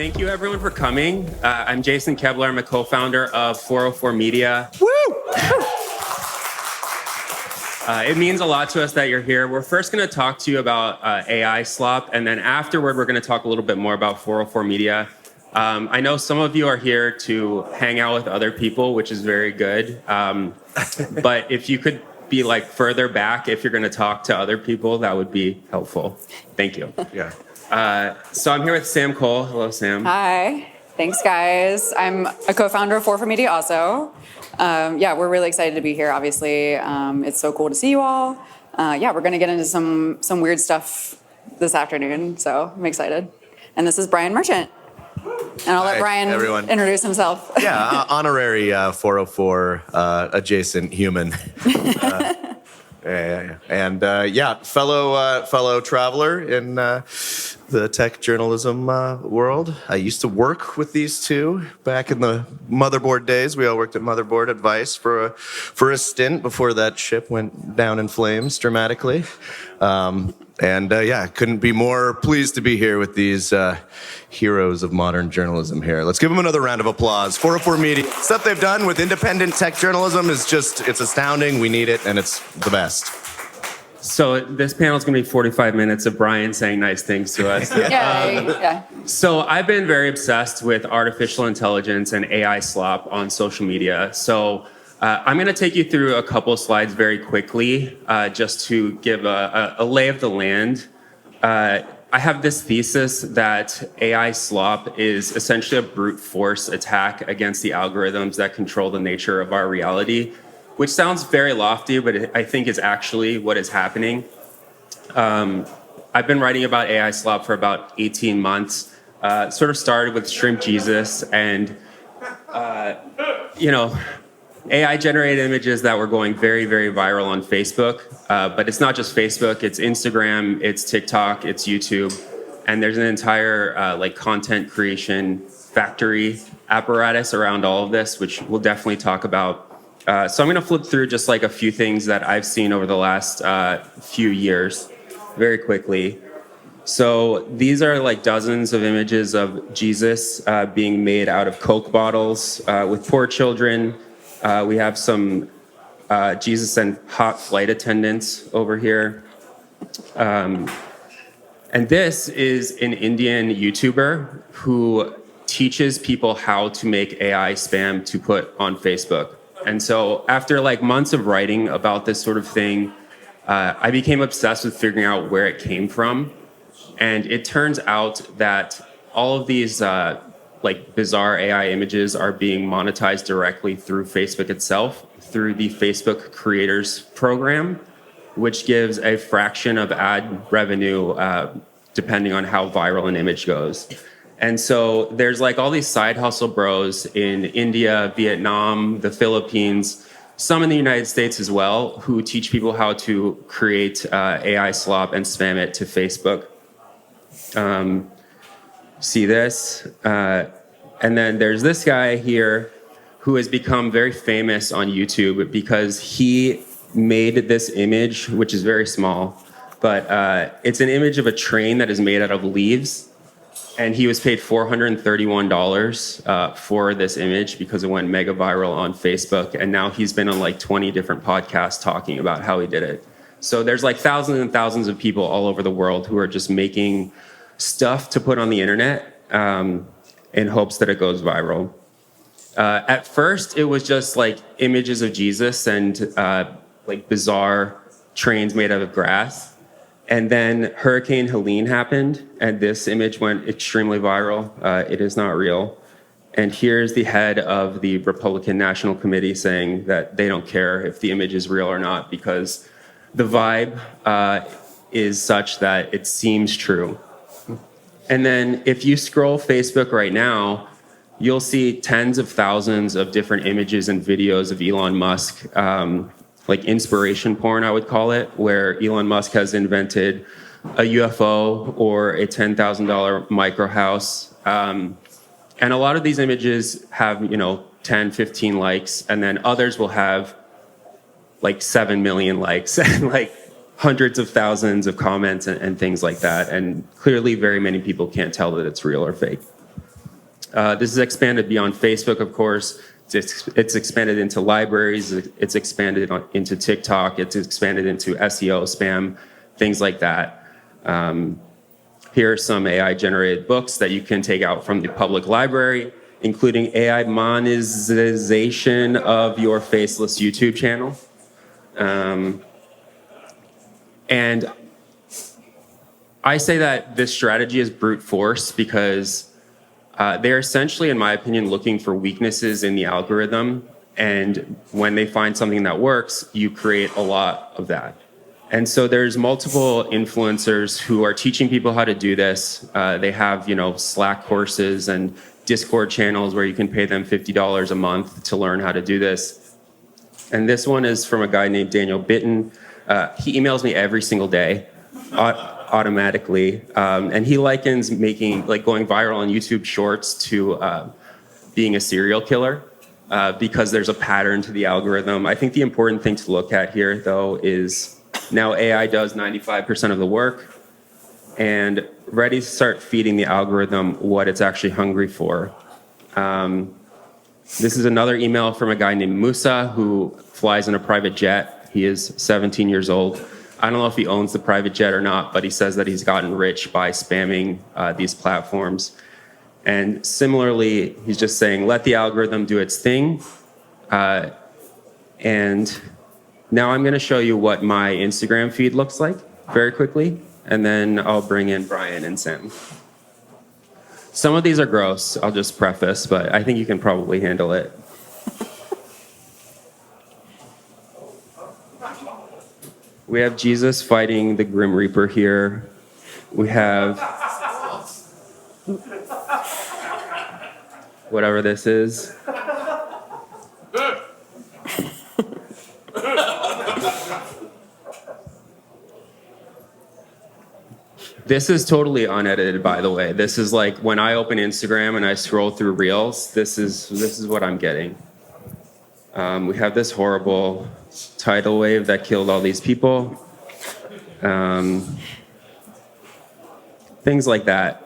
Thank you, everyone, for coming. I'm Jason Kebler. I'm a co-founder of 404 Media. Woo! It means a lot to us that you're here. We're first going to talk to you about AI Slop, and then afterward, we're going to talk a little bit more about 404 Media. I know some of you are here to hang out with other people, which is very good. But if you could be like further back, if you're going to talk to other people, that would be helpful. Thank you. Yeah. So I'm here with Sam Cole. Hello, Sam. Hi. Thanks, guys. I'm a co-founder of 404 Media also. We're really excited to be here, obviously. It's so cool to see you all. We're going to get into some weird stuff this afternoon, so I'm excited. And this is Brian Merchant. And I'll let Brian introduce himself. Yeah, honorary 404 adjacent human. And fellow traveler in the tech journalism world. I used to work with these two back in the Motherboard days. We all worked at Motherboard Advice for a stint before that ship went down in flames dramatically. Couldn't be more pleased to be here with these heroes of modern journalism here. Let's give them another round of applause. 404 Media. Stuff they've done with independent tech journalism is it's astounding. We need it, and it's the best. So this panel is going to be 45 minutes of Brian saying nice things to us. So I've been very obsessed with artificial intelligence and AI slop on social media. So I'm going to take you through a couple slides very quickly, just to give a lay of the land. I have this thesis that AI slop is essentially a brute force attack against the algorithms that control the nature of our reality, which sounds very lofty, but I think is actually what is happening. I've been writing about AI slop for about 18 months. Sort of started with Shrimp Jesus and, AI-generated images that were going very, very viral on Facebook. But it's not just Facebook, it's Instagram, it's TikTok, it's YouTube. And there's an entire content creation factory apparatus around all of this, which we'll definitely talk about. So I'm going to flip through just like a few things that I've seen over the last few years very quickly. So these are like dozens of images of Jesus being made out of Coke bottles with poor children. We have some Jesus and hot flight attendants over here. And this is an Indian YouTuber who teaches people how to make AI spam to put on Facebook. And so after like months of writing about this sort of thing, I became obsessed with figuring out where it came from. And it turns out that all of these bizarre AI images are being monetized directly through Facebook itself, through the Facebook Creators Program, which gives a fraction of ad revenue depending on how viral an image goes. And so there's like all these side hustle bros in India, Vietnam, the Philippines, some in the United States as well, who teach people how to create AI slop and spam it to Facebook. See this? And then there's this guy here who has become very famous on YouTube because he made this image, which is very small, but it's an image of a train that is made out of leaves. And he was paid $431 for this image because it went mega viral on Facebook. And now he's been on like 20 different podcasts talking about how he did it. So there's like thousands and thousands of people all over the world who are just making stuff to put on the internet in hopes that it goes viral. At first, it was just like images of Jesus and bizarre trains made out of grass. And then Hurricane Helene happened, and this image went extremely viral. It is not real. And here's the head of the Republican National Committee saying that they don't care if the image is real or not because the vibe is such that it seems true. And then if you scroll Facebook right now, you'll see tens of thousands of different images and videos of Elon Musk, like inspiration porn, I would call it, where Elon Musk has invented a UFO or a $10,000 micro house. And a lot of these images have, 10, 15 likes, and then others will have like 7 million likes and like hundreds of thousands of comments and things like that. And clearly very many people can't tell that it's real or fake. This is expanded beyond Facebook, of course. It's expanded into libraries. It's expanded into TikTok. It's expanded into SEO, spam, things like that. Here are some AI-generated books that you can take out from the public library, including AI monetization of your faceless YouTube channel. And I say that this strategy is brute force because they're essentially, in my opinion, looking for weaknesses in the algorithm. And when they find something that works, you create a lot of that. And so there's multiple influencers who are teaching people how to do this. They have, Slack courses and Discord channels where you can pay them $50 a month to learn how to do this. And this one is from a guy named Daniel Bitten. He emails me every single day automatically. And he likens going viral on YouTube Shorts to being a serial killer because there's a pattern to the algorithm. I think the important thing to look at here, though, is now AI does 95% of the work and ready to start feeding the algorithm what it's actually hungry for. This is another email from a guy named Musa who flies in a private jet. He is 17 years old. I don't know if he owns the private jet or not, but he says that he's gotten rich by spamming these platforms. And similarly, he's just saying, let the algorithm do its thing. And now I'm going to show you what my Instagram feed looks like very quickly, and then I'll bring in Brian and Sam. Some of these are gross, I'll just preface, but I think you can probably handle it. We have Jesus fighting the Grim Reaper here. We have whatever this is. This is totally unedited, by the way. This is like when I open Instagram and I scroll through Reels, this is what I'm getting. We have this horrible tidal wave that killed all these people. Things like that.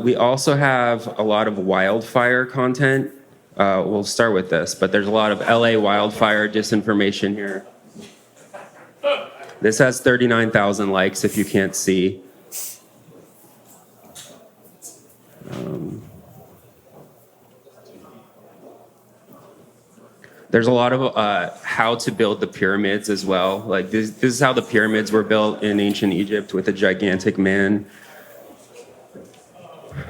We also have a lot of wildfire content. We'll start with this, but there's a lot of LA wildfire disinformation here. This has 39,000 likes if you can't see. There's a lot of how to build the pyramids as well. Like this is how the pyramids were built in ancient Egypt with a gigantic man.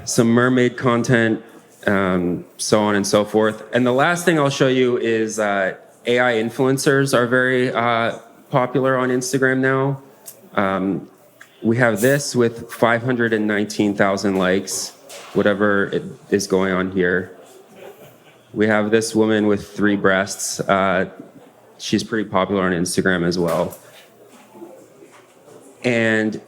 Some mermaid content, so on and so forth. And the last thing I'll show you is AI influencers are very popular on Instagram now. We have this with 519,000 likes, whatever is going on here. We have this woman with 3 breasts. She's pretty popular on Instagram as well. And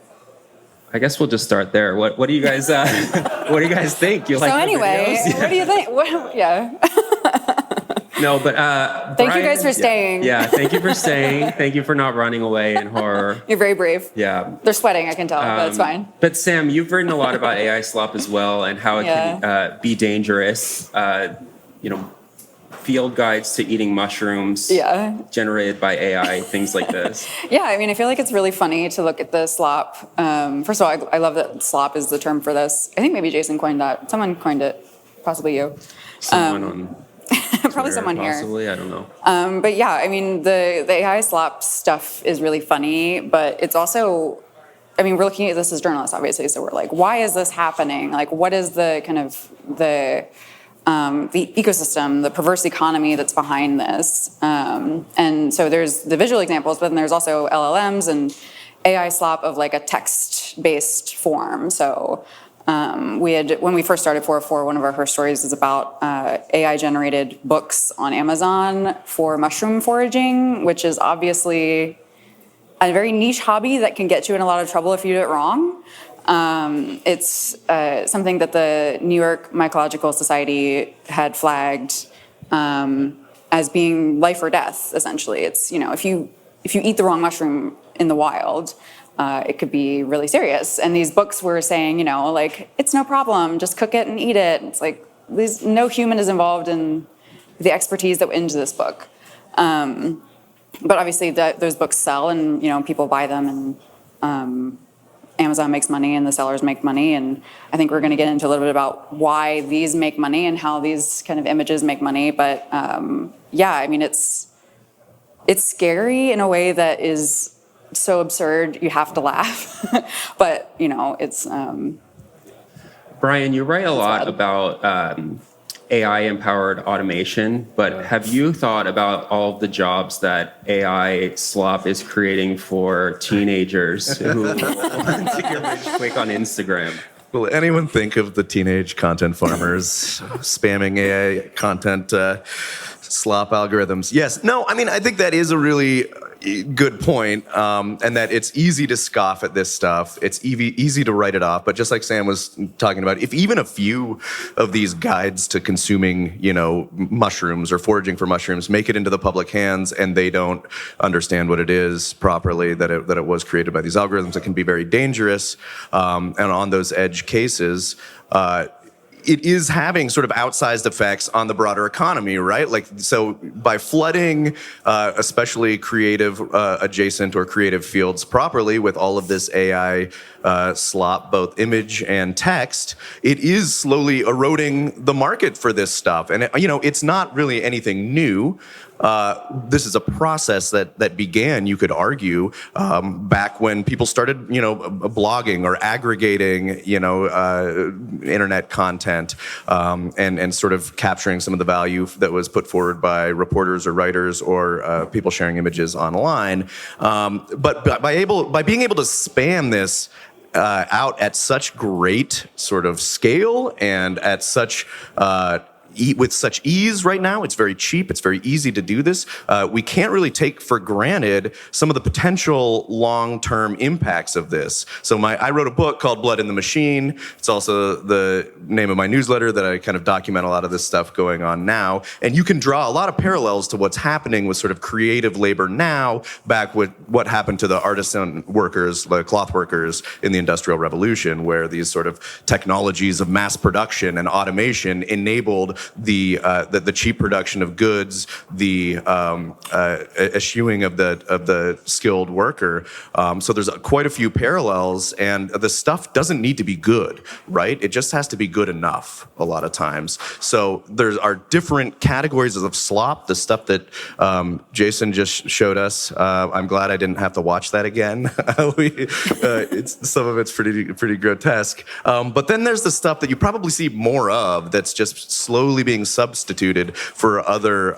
I guess we'll just start there. What do you guys what do you guys think? You like so anyway, the videos? What do you think? Yeah. No, but thank Brian, you guys for staying. Yeah, thank you for staying. Thank you for not running away in horror. You're very brave. Yeah. They're sweating, I can tell, but it's fine. But Sam, you've written a lot about AI slop as well and how it can be dangerous. Field guides to eating mushrooms generated by AI, things like this. Yeah, I mean, I feel like it's really funny to look at the slop. First of all, I love that slop is the term for this. I think maybe Jason coined that. Someone coined it, possibly you. Someone on probably Twitter, someone here. Possibly, I don't know. But yeah, I mean, the AI slop stuff is really funny, but it's also, I mean, we're looking at this as journalists, obviously, so we're like, why is this happening? Like, what is the kind of the ecosystem, the perverse economy that's behind this? And so there's the visual examples, but then there's also LLMs and AI slop of like a text-based form. So when we first started 404, one of our first stories is about AI-generated books on Amazon for mushroom foraging, which is obviously a very niche hobby that can get you in a lot of trouble if you do it wrong. It's something that the New York Mycological Society had flagged as being life or death, essentially. It's, if you eat the wrong mushroom in the wild, it could be really serious. And these books were saying, like, it's no problem, just cook it and eat it. It's like, no human is involved in the expertise that went into this book. But obviously those books sell, and people buy them, and Amazon makes money and the sellers make money. And I think we're going to get into a little bit about why these make money and how these kind of images make money. But yeah, I mean, it's scary in a way that is so absurd you have to laugh. But it's Brian, you write a lot bad. about AI-empowered automation, but have you thought about all of the jobs that AI Slop is creating for teenagers who want to get rich quick on Instagram? Will anyone think of the teenage content farmers spamming AI content slop algorithms? Yes. No, I mean, I think that is a really good point, and that it's easy to scoff at this stuff. It's easy to write it off. But just like Sam was talking about, if even a few of these guides to consuming, mushrooms or foraging for mushrooms make it into the public hands, and they don't understand what it is properly, that it was created by these algorithms, it can be very dangerous. And on those edge cases, it is having sort of outsized effects on the broader economy, right? Like, so by flooding, especially creative adjacent or creative fields properly with all of this AI slop, both image and text, it is slowly eroding the market for this stuff. And it's not really anything new. This is a process that began, you could argue, back when people started, blogging or aggregating, internet content, and sort of capturing some of the value that was put forward by reporters or writers or people sharing images online. But by being able to spam this out at such great sort of scale and at such with such ease right now, it's very cheap, it's very easy to do this. We can't really take for granted some of the potential long-term impacts of this. So I wrote a book called Blood in the Machine. It's also the name of my newsletter that I kind of document a lot of this stuff going on now. And you can draw a lot of parallels to what's happening with sort of creative labor now, back with what happened to the artisan workers, the cloth workers in the Industrial Revolution, where these sort of technologies of mass production and automation enabled the cheap production of goods, the eschewing of the skilled worker. So there's quite a few parallels, and the stuff doesn't need to be good, right? It just has to be good enough a lot of times. So there are different categories of slop. The stuff that Jason just showed us. I'm glad I didn't have to watch that again. Some of it's pretty grotesque. But then there's the stuff that you probably see more of that's just slowly being substituted for other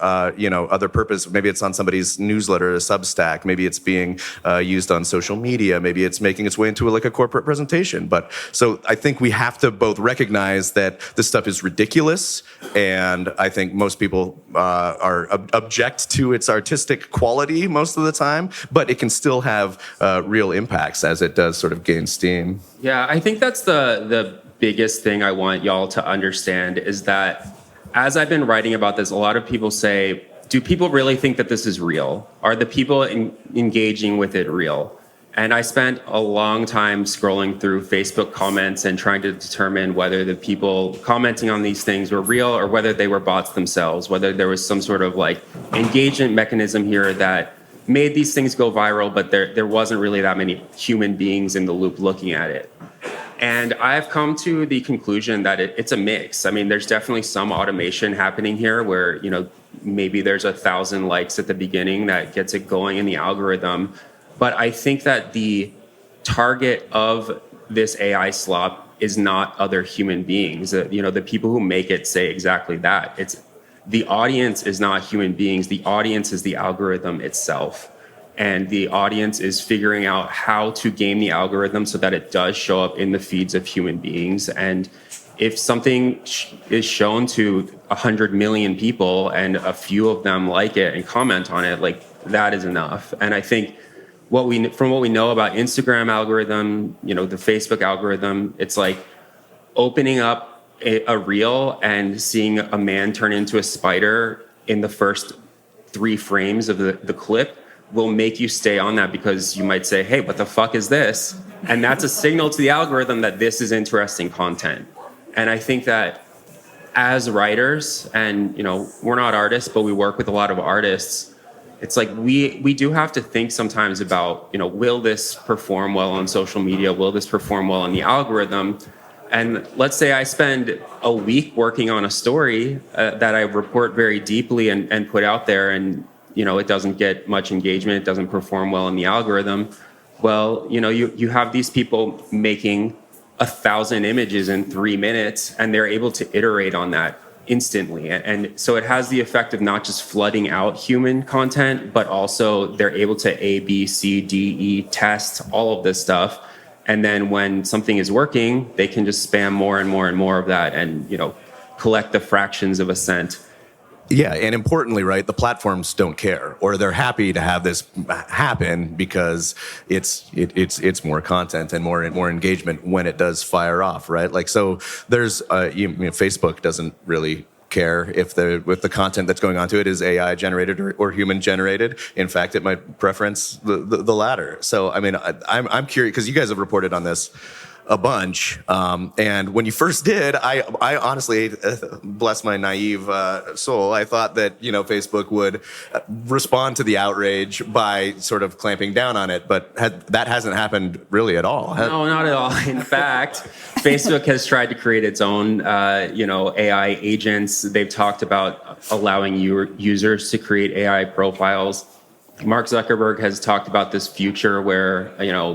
purpose. Maybe it's on somebody's newsletter, a Substack. Maybe it's being used on social media. Maybe it's making its way into a corporate presentation. But so I think we have to both recognize that this stuff is ridiculous, and I think most people are object to its artistic quality most of the time, but it can still have real impacts as it does sort of gain steam. Yeah, I think that's the biggest thing I want y'all to understand is that as I've been writing about this, a lot of people say, do people really think that this is real? Are the people engaging with it real? And I spent a long time scrolling through Facebook comments and trying to determine whether the people commenting on these things were real or whether they were bots themselves, whether there was some sort of engagement mechanism here that made these things go viral, but there wasn't really that many human beings in the loop looking at it. And I've come to the conclusion that it's a mix. I mean, there's definitely some automation happening here where, maybe there's 1,000 likes at the beginning that gets it going in the algorithm. But I think that the target of this AI slop is not other human beings. The people who make it say exactly that. The audience is not human beings. The audience is the algorithm itself. And the audience is figuring out how to game the algorithm so that it does show up in the feeds of human beings. And if something is shown to 100 million people and a few of them like it and comment on it, that is enough. And I think from what we know about Instagram algorithm, the Facebook algorithm, it's like opening up a reel and seeing a man turn into a spider in the first 3 frames of the clip will make you stay on that because you might say, hey, what the fuck is this? And that's a signal to the algorithm that this is interesting content. And I think that as writers, and we're not artists, but we work with a lot of artists, it's like we do have to think sometimes about, will this perform well on social media? Will this perform well on the algorithm? And let's say I spend a week working on a story that I report very deeply and put out there, and it doesn't get much engagement, it doesn't perform well in the algorithm. Well, you have these people making 1,000 images in 3 minutes, and they're able to iterate on that instantly. And so it has the effect of not just flooding out human content, but also they're able to A, B, C, D, E, test all of this stuff. And then when something is working, they can just spam more and more and more of that and, collect the fractions of a cent. Yeah, and importantly, right, the platforms don't care, or they're happy to have this happen because it's more content and more engagement when it does fire off, right? Like, so there's Facebook doesn't really care if the content that's going onto it is AI generated or human generated. In fact, it might preference the latter. So I mean, I'm curious because you guys have reported on this a bunch, and when you first did, I honestly, bless my naive soul, I thought that Facebook would respond to the outrage by sort of clamping down on it, but that hasn't happened really at all. No, not at all. In fact, Facebook has tried to create its own, AI agents. They've talked about allowing users to create AI profiles. Mark Zuckerberg has talked about this future where,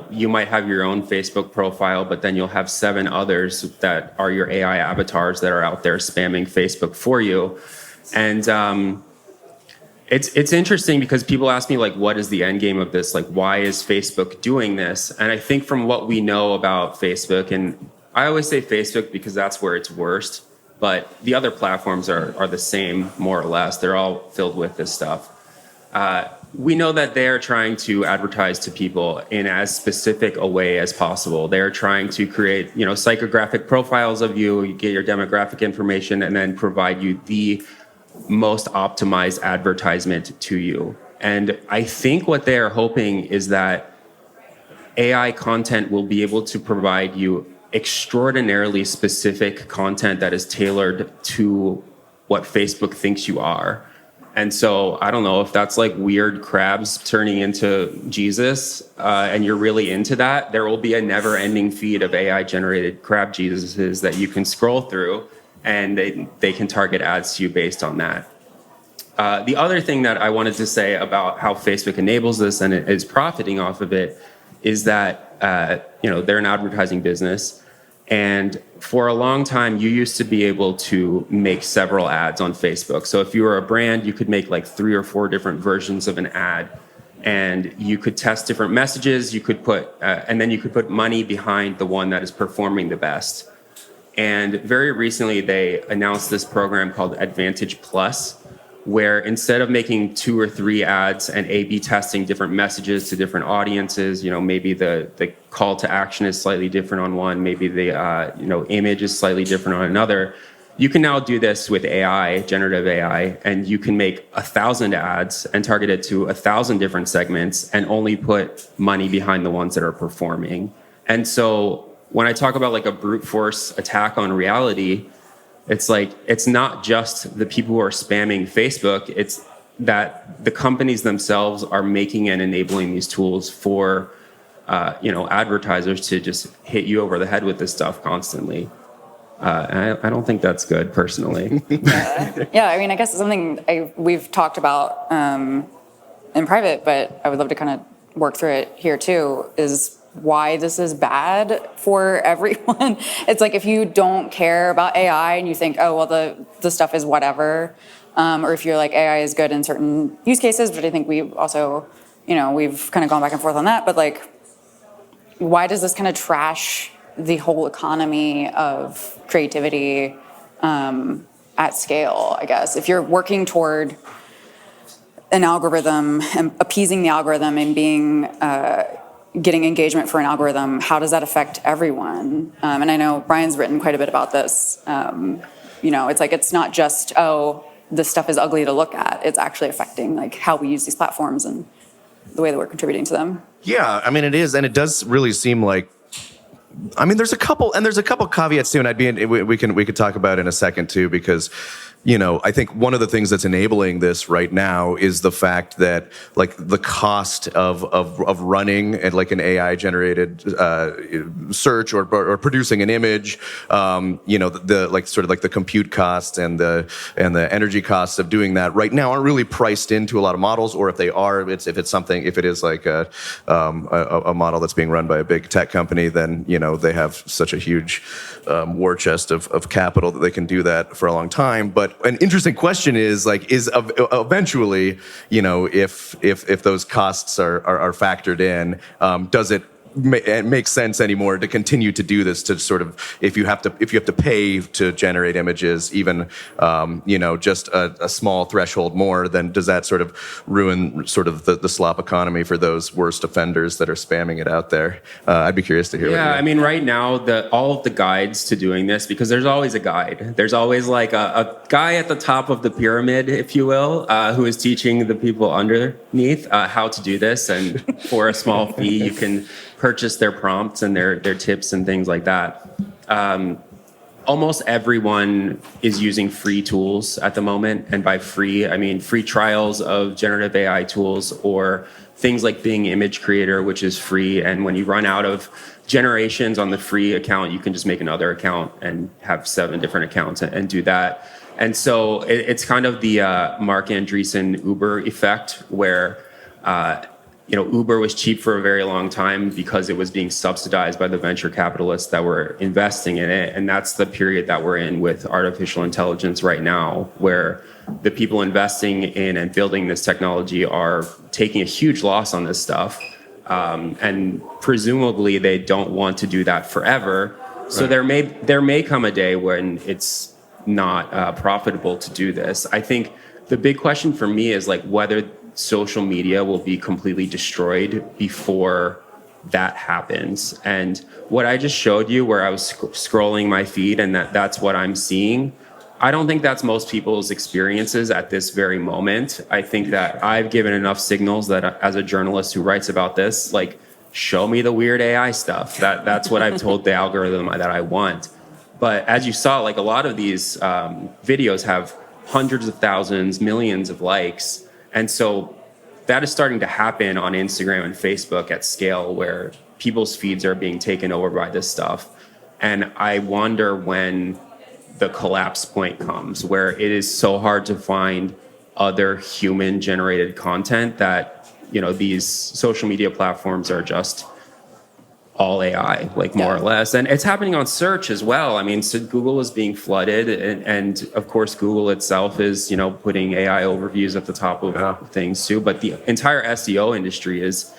you might have your own Facebook profile, but then you'll have 7 others that are your AI avatars that are out there spamming Facebook for you. And it's interesting because people ask me, like, what is the end game of this? Like, why is Facebook doing this? And I think from what we know about Facebook, and I always say Facebook because that's where it's worst, but the other platforms are the same, more or less. They're all filled with this stuff. We know that they're trying to advertise to people in as specific a way as possible. They're trying to create, psychographic profiles of you. You get your demographic information and then provide you the most optimized advertisement to you. And I think what they are hoping is that AI content will be able to provide you extraordinarily specific content that is tailored to what Facebook thinks you are. And so I don't know if that's like weird crabs turning into Jesus, and you're really into that. There will be a never-ending feed of AI-generated crab Jesuses that you can scroll through, and they can target ads to you based on that. The other thing that I wanted to say about how Facebook enables this and is profiting off of it is that they're an advertising business. And for a long time, you used to be able to make several ads on Facebook. So if you were a brand, you could make like 3 or 4 different versions of an ad, and you could test different messages. You could and then you could put money behind the one that is performing the best. And very recently, they announced this program called Advantage Plus, where instead of making 2 or 3 ads and A/B testing different messages to different audiences, maybe the call to action is slightly different on one, maybe the image is slightly different on another. You can now do this with AI, generative AI, and you can make 1,000 ads and target it to 1,000 different segments and only put money behind the ones that are performing. And so when I talk about like a brute force attack on reality, it's like, it's not just the people who are spamming Facebook, it's that the companies themselves are making and enabling these tools for, advertisers to just hit you over the head with this stuff constantly. And I don't think that's good, personally. Yeah, I mean, I guess it's something we've talked about in private, but I would love to kind of work through it here too, is why this is bad for everyone. It's like, if you don't care about AI and you think, oh, well, the stuff is whatever, or if you're like, AI is good in certain use cases, which I think we also, we've kind of gone back and forth on that, but like, why does this kind of trash the whole economy of creativity at scale, I guess? If you're working toward an algorithm and appeasing the algorithm and getting engagement for an algorithm, how does that affect everyone? And I know Brian's written quite a bit about this. It's like, it's not just, oh, this stuff is ugly to look at. It's actually affecting like how we use these platforms. And the way that we're contributing to them. Yeah, I mean it is, and it does really seem like. I mean, there's a couple caveats too, and we could talk about it in a second too, because, I think one of the things that's enabling this right now is the fact that like the cost of running and like an AI generated search or producing an image, the like sort of like the compute costs and the energy costs of doing that right now aren't really priced into a lot of models, or if they are, if it is like a model that's being run by a big tech company, then they have such a huge war chest of capital that they can do that for a long time. But an interesting question is eventually, if those costs are factored in, does it make sense anymore to continue to do this, to sort of, if you have to pay to generate images, even just a small threshold more, then does that sort of ruin sort of the slop economy for those worst offenders that are spamming it out there? I'd be curious to hear. Yeah, I mean, right now, all of the guides to doing this, because there's always a guide. There's always like a guy at the top of the pyramid, if you will, who is teaching the people underneath how to do this. And for a small fee, you can purchase their prompts and their tips and things like that. Almost everyone is using free tools at the moment. And by free, I mean free trials of generative AI tools, or things like Bing Image Creator, which is free. And when you run out of generations on the free account, you can just make another account and have 7 different accounts and do that. And so it's kind of the Mark Andreessen Uber effect, where Uber was cheap for a very long time because it was being subsidized by the venture capitalists that were investing in it. And that's the period that we're in with artificial intelligence right now, where the people investing in and building this technology are taking a huge loss on this stuff. And presumably they don't want to do that forever. So there may come a day when it's not profitable to do this. I think the big question for me is like whether social media will be completely destroyed before that happens. And what I just showed you, where I was scrolling my feed and that's what I'm seeing, I don't think that's most people's experiences at this very moment. I think that I've given enough signals that as a journalist who writes about this, like, show me the weird AI stuff. That's what I've told the algorithm that I want. But as you saw, like a lot of these videos have hundreds of thousands, millions of likes. And so that is starting to happen on Instagram and Facebook at scale, where people's feeds are being taken over by this stuff. And I wonder when the collapse point comes, where it is so hard to find other human generated content that, these social media platforms are just all AI, like more or less. And it's happening on search as well. I mean, so Google is being flooded, and of course Google itself is, putting AI overviews at the top of things too. But the entire SEO industry is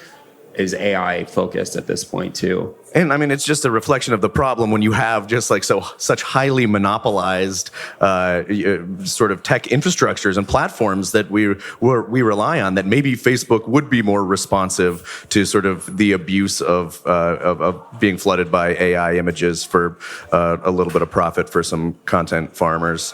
AI focused at this point too. And I mean, it's just a reflection of the problem when you have just like such highly monopolized sort of tech infrastructures and platforms that we rely on, that maybe Facebook would be more responsive to sort of the abuse of being flooded by AI images for a little bit of profit for some content farmers.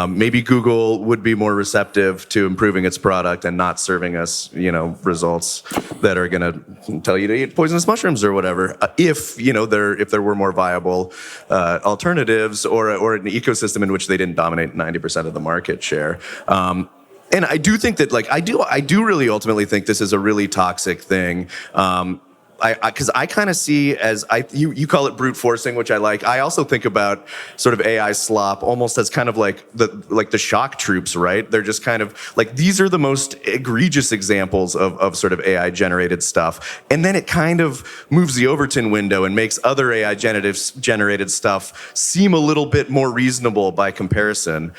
Maybe Google would be more receptive to improving its product and not serving us, results that are going to tell you to eat poisonous mushrooms or whatever. If there were more viable alternatives, or an ecosystem in which they didn't dominate 90% of the market share. And I do think that, like, I do really ultimately think this is a really toxic thing. Because I kind of see you call it brute forcing, which I like. I also think about sort of AI slop almost as kind of like the shock troops, right? They're just kind of like, these are the most egregious examples of sort of AI generated stuff. And then it kind of moves the Overton window and makes other AI generated stuff seem a little bit more reasonable by comparison.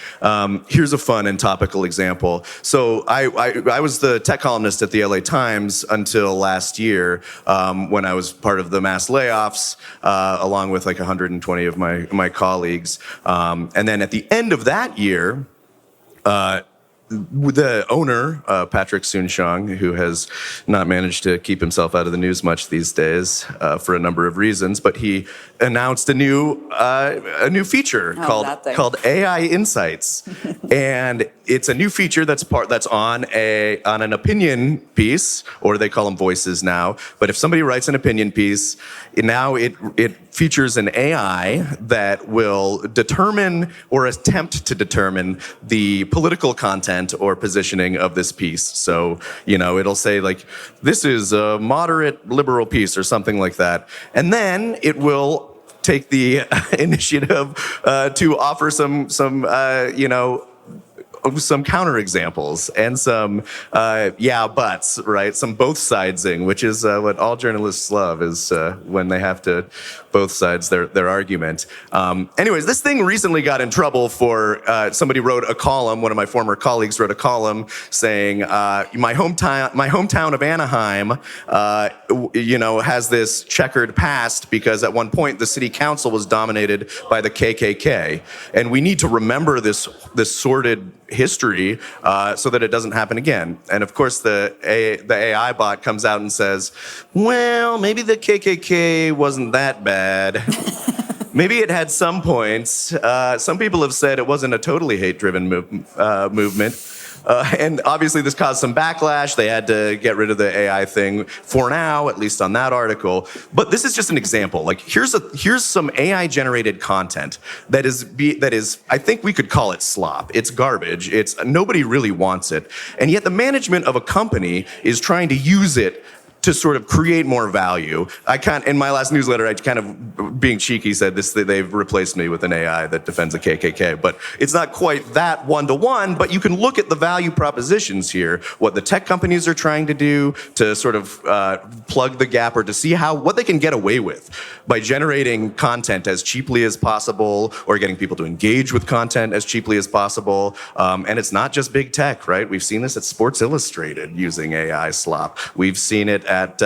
Here's a fun and topical example. So I was the tech columnist at the LA Times until last year. When I was part of the mass layoffs, along with like 120 of my colleagues. And then at the end of that year, the owner, Patrick Soon-Shiong, who has not managed to keep himself out of the news much these days for a number of reasons, but he announced a new feature called AI Insights. And it's a new feature that's on an opinion piece, or they call them voices now. But if somebody writes an opinion piece, now it features an AI that will determine or attempt to determine the political content or positioning of this piece. So, it'll say like, this is a moderate liberal piece or something like that. And then it will take the initiative to offer some counterexamples and some buts, right? Some both sidesing, which is what all journalists love, is when they have to both sides their argument. Anyways, this thing recently got in trouble for somebody wrote a column. One of my former colleagues wrote a column saying my hometown of Anaheim, has this checkered past because at one point the city council was dominated by the KKK, and we need to remember this sordid history so that it doesn't happen again. And of course, the AI bot comes out and says, well, maybe the KKK wasn't that bad. Maybe it had some points. Some people have said it wasn't a totally hate-driven movement. And obviously this caused some backlash. They had to get rid of the AI thing for now, at least on that article. But this is just an example. Like, here's some AI-generated content that is, I think we could call it slop. It's garbage. Nobody really wants it. And yet the management of a company is trying to use it to sort of create more value. In my last newsletter, I kind of, being cheeky, said this, they've replaced me with an AI that defends the KKK. But it's not quite that one-to-one, but you can look at the value propositions here, what the tech companies are trying to do to sort of plug the gap, or to see what they can get away with by generating content as cheaply as possible, or getting people to engage with content as cheaply as possible. And it's not just big tech, right? We've seen this at Sports Illustrated using AI slop. We've seen it at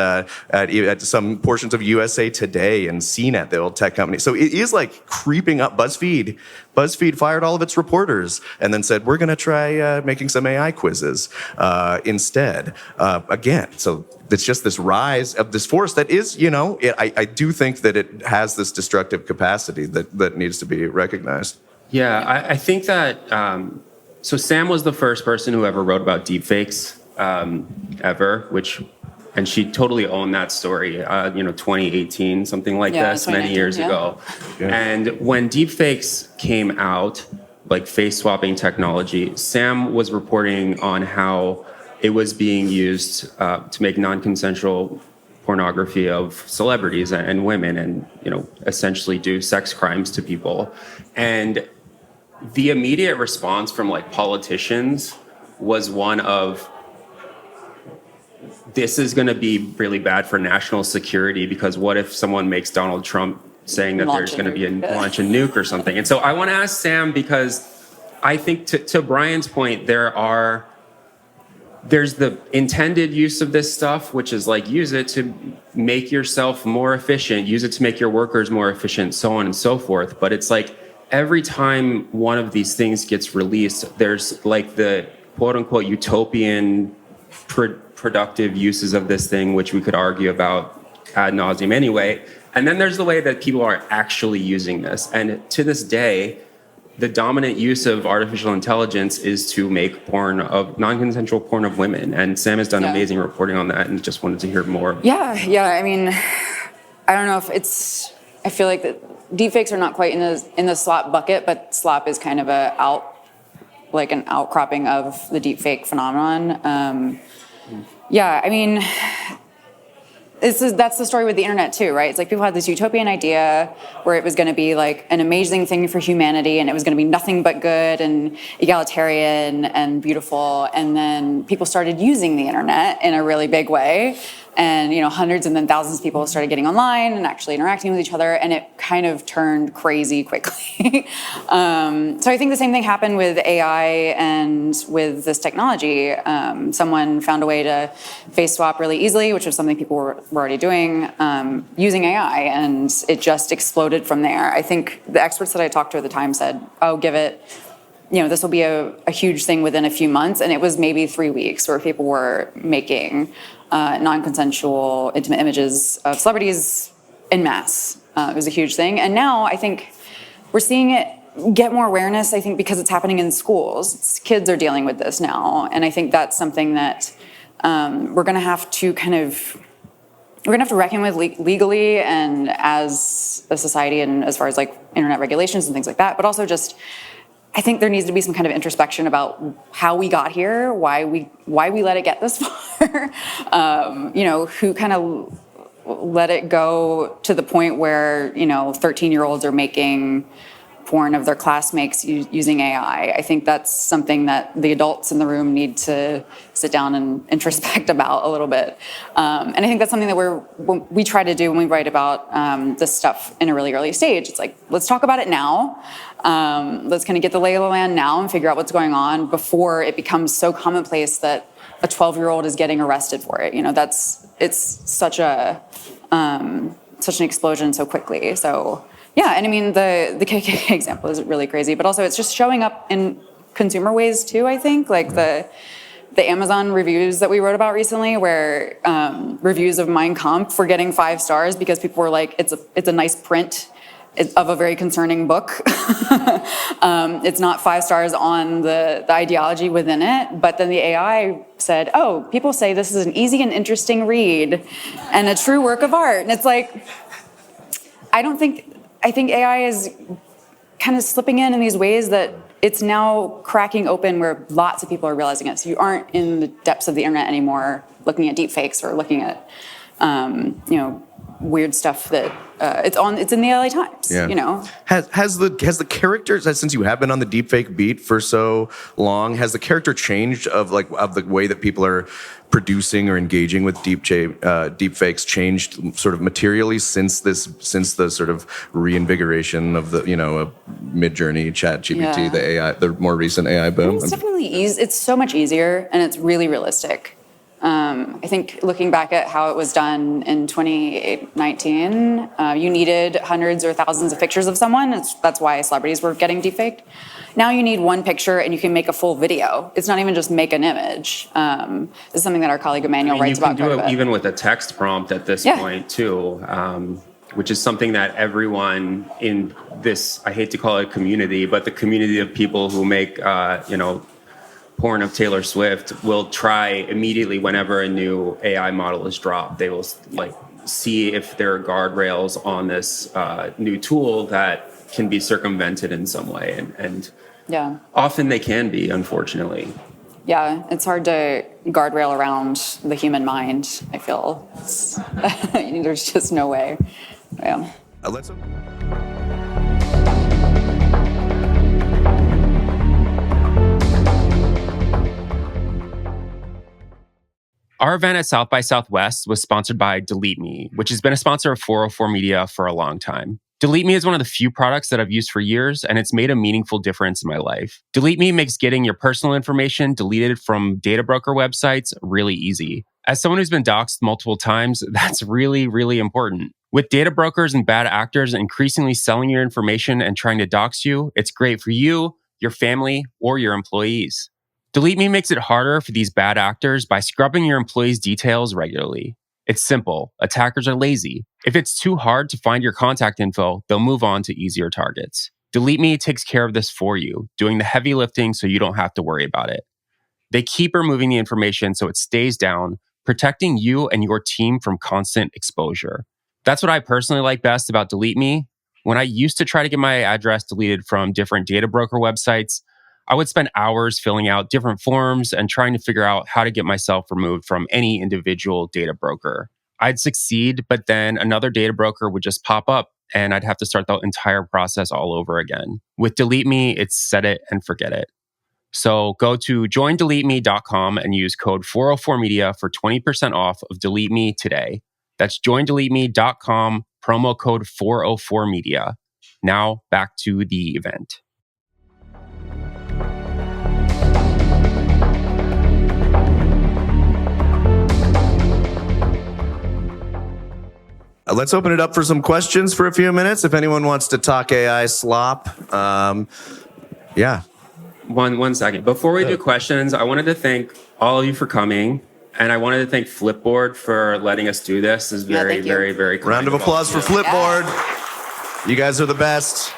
some portions of USA Today and CNET, the old tech company. So it is like creeping up. BuzzFeed fired all of its reporters and then said, we're going to try making some AI quizzes instead. Again, so it's just this rise of this force that is, I do think that it has this destructive capacity that needs to be recognized. Yeah, I think that, so Sam was the first person who ever wrote about deepfakes ever, and she totally owned that story, 2018, something like this, many years ago. Yeah. And when deepfakes came out, like face swapping technology, Sam was reporting on how it was being used to make non-consensual pornography of celebrities and women, and essentially do sex crimes to people. And the immediate response from like politicians was one of, this is going to be really bad for national security, because what if someone makes Donald Trump saying that there's going to be launch a nuke or something? And so I want to ask Sam, because I think to Brian's point, there's the intended use of this stuff, which is like, use it to make yourself more efficient, use it to make your workers more efficient, so on and so forth. But it's like every time one of these things gets released, there's like the quote unquote utopian productive uses of this thing, which we could argue about ad nauseum anyway. And then there's the way that people are actually using this. And to this day, the dominant use of artificial intelligence is to make non-consensual porn of women. And Sam has done amazing reporting on that, and just wanted to hear more. Yeah. I mean, I don't know if I feel like that deepfakes are not quite in the slop bucket, but slop is kind of an outcropping of the deepfake phenomenon. I mean, that's the story with the internet too, right? It's like people had this utopian idea where it was going to be like an amazing thing for humanity, and it was going to be nothing but good and egalitarian and beautiful. And then people started using the internet in a really big way. And, hundreds and then thousands of people started getting online and actually interacting with each other, and it kind of turned crazy quickly. So I think the same thing happened with AI and with this technology. Someone found a way to face swap really easily, which was something people were already doing, using AI, and it just exploded from there. I think the experts that I talked to at the time said, give it, this will be a huge thing within a few months, and it was maybe 3 weeks where people were making non-consensual intimate images of celebrities en masse. It was a huge thing. And now I think we're seeing it get more awareness, I think, because it's happening in schools. Kids are dealing with this now. And I think that's something that we're going to have to reckon with legally and as a society, and as far as like internet regulations and things like that. But also just, I think there needs to be some kind of introspection about how we got here, why we let it get this far, who kind of let it go to the point where, 13-year-olds are making porn of their classmates using AI. I think that's something that the adults in the room need to sit down and introspect about a little bit. And I think that's something that we try to do when we write about this stuff in a really early stage. It's like, let's talk about it now. Let's kind of get the lay of the land now and figure out what's going on before it becomes so commonplace that a 12-year-old is getting arrested for it. It's such an explosion so quickly. So yeah, and I mean the KK example is really crazy, but also it's just showing up in consumer ways too. I think like the Amazon reviews that we wrote about recently, where reviews of Mein Kampf were getting 5 stars because people were like, it's a nice print of a very concerning book. It's not 5 stars on the ideology within it, but then the AI said, oh, people say this is an easy and interesting read and a true work of art. And it's like, I think AI is kind of slipping in these ways that it's now cracking open where lots of people are realizing it. So you aren't in the depths of the internet anymore looking at deep fakes or looking at, weird stuff that it's in the LA Times, Has the characters, since you have been on the deepfake beat for so long, has the character changed of the way that people are producing or engaging with deepfakes changed sort of materially since the sort of reinvigoration of the Midjourney, ChatGPT, the AI, the more recent AI boom? It's definitely easy. It's so much easier and it's really realistic. I think looking back at how it was done in 2019, you needed hundreds or thousands of pictures of someone. That's why celebrities were getting deepfaked. Now you need one picture and you can make a full video. It's not even just make an image. This is something that our colleague Emmanuel writes about. You can do it even with a text prompt at this point too, which is something that everyone in this, I hate to call it community, but the community of people who make, porn of Taylor Swift will try immediately whenever a new AI model is dropped. They will see if there are guardrails on this new tool that can be circumvented in some way, and often they can be, unfortunately. Yeah, it's hard to guardrail around the human mind. I feel there's just no way. Yeah. Our event at South by Southwest was sponsored by Delete Me, which has been a sponsor of 404 Media for a long time. Delete Me is one of the few products that I've used for years, and it's made a meaningful difference in my life. Delete Me makes getting your personal information deleted from data broker websites really easy. As someone who's been doxxed multiple times, that's really, really important. With data brokers and bad actors increasingly selling your information and trying to dox you, it's great for you, your family, or your employees. Delete Me makes it harder for these bad actors by scrubbing your employees' details regularly. It's simple. Attackers are lazy. If it's too hard to find your contact info, they'll move on to easier targets. Delete Me takes care of this for you, doing the heavy lifting so you don't have to worry about it. They keep removing the information so it stays down, protecting you and your team from constant exposure. That's what I personally like best about Delete Me. When I used to try to get my address deleted from different data broker websites, I would spend hours filling out different forms and trying to figure out how to get myself removed from any individual data broker. I'd succeed, but then another data broker would just pop up and I'd have to start the entire process all over again. With Delete Me, it's set it and forget it. So go to joindeleteme.com and use code 404media for 20% off of Delete Me today. That's joindeleteme.com, promo code 404media. Now back to the event. Let's open it up for some questions for a few minutes. If anyone wants to talk AI slop, yeah. One second. Before we do questions, I wanted to thank all of you for coming. And I wanted to thank Flipboard for letting us do this. This is very, very, very kind. Round of applause for Flipboard. You guys are the best.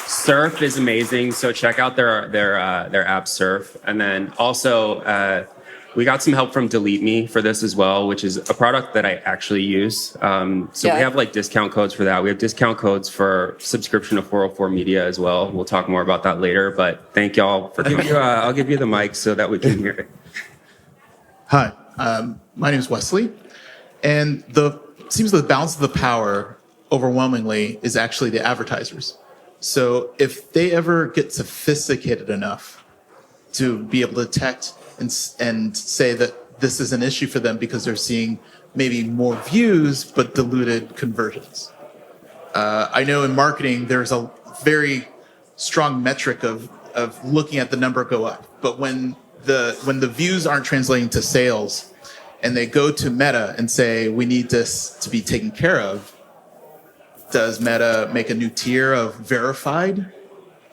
Surf is amazing. So check out their app Surf, and then also we got some help from Delete Me for this as well, which is a product that I actually use. So we have like discount codes for that. We have discount codes for subscription to 404 Media as well. We'll talk more about that later. But thank y'all for giving you. I'll give you the mic so that we can hear it. Hi, my name is Wesley, and seems the balance of the power overwhelmingly is actually the advertisers. So if they ever get sophisticated enough to be able to detect and say that this is an issue for them because they're seeing maybe more views but diluted conversions. I know in marketing there's a very strong metric of looking at the number go up, but when the views aren't translating to sales and they go to Meta and say we need this to be taken care of, does Meta make a new tier of verified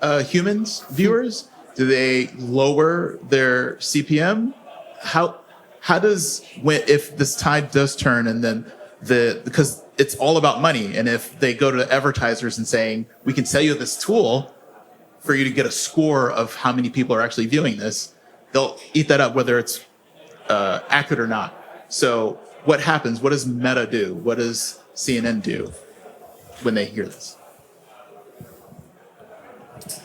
viewers? Do they lower their CPM? How does if this tide does turn and then because it's all about money, and if they go to advertisers and saying we can sell you this tool for you to get a score of how many people are actually viewing this, they'll eat that up whether it's accurate or not. So what happens? What does Meta do? What does CNN do when they hear this?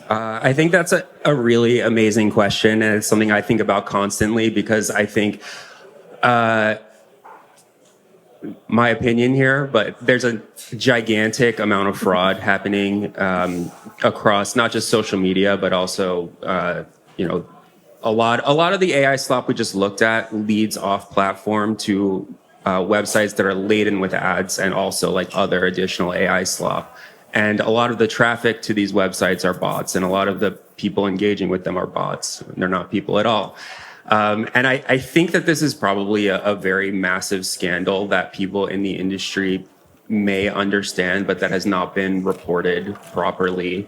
I think that's a really amazing question, and it's something I think about constantly because I think, my opinion here, but there's a gigantic amount of fraud happening across not just social media, but also, a lot of the AI slop we just looked at leads off platform to websites that are laden with ads and also like other additional AI slop. And a lot of the traffic to these websites are bots, and a lot of the people engaging with them are bots. They're not people at all. And I think that this is probably a very massive scandal that people in the industry may understand, but that has not been reported properly